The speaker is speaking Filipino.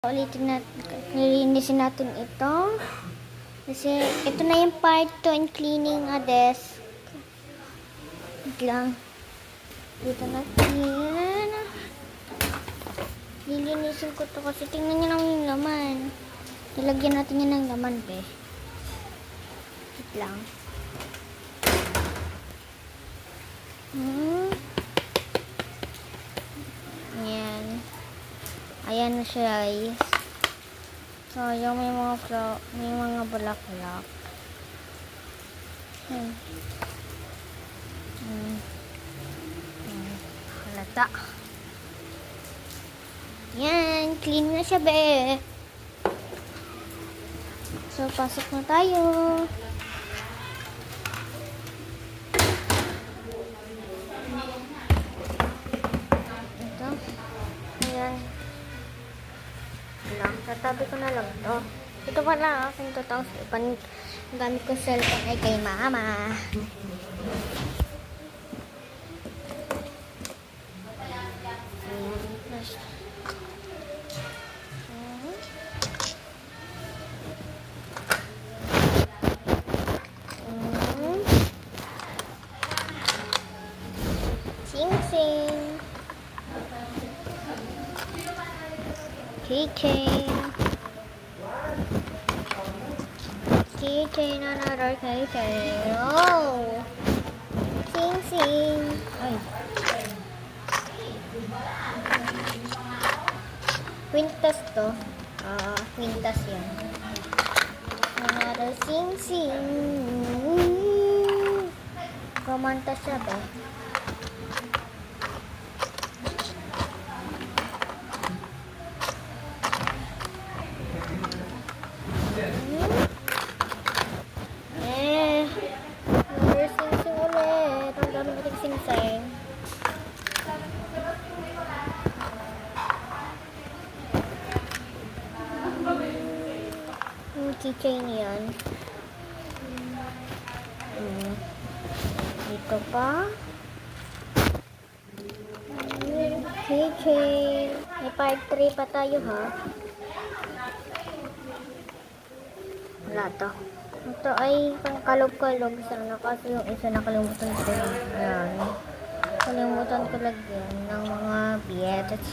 Ulitin natin, nilinisin natin ito. Kasi ito na yung part 2 in cleaning a desk. Wait lang. Dito natin. Lilinisin ko to kasi tingnan nyo lang yung laman. Nilagyan natin yan ng laman, be. Wait lang. Ayan. Ayan na siya, guys. So, yung may mga bulaklak. Halata. Yan, clean na siya, be. So, pasok na tayo. Ito. Ayan. Lang, tatabi ko na lang to. Ito pala aking totoong cellphone. Ang gamit kong cellphone ay kay mama. Sing-sing. Keychain. Keychain, another keychain. Oh! Sing-sing. Ay. Quintas to. Quintas yan. Another sing-sing. Kumanta siya ba? Sing-sing ulit. Ang dami nating sing-sing. Yung keychain yan. Dito pa. Keychain. May part 3 pa tayo, ha? Wala to. Ito ay pang kalog-kalog sana kasi yung isa nakalimutan ko lang. Ayan. Kalimutan ko lagyan ng mga biyets.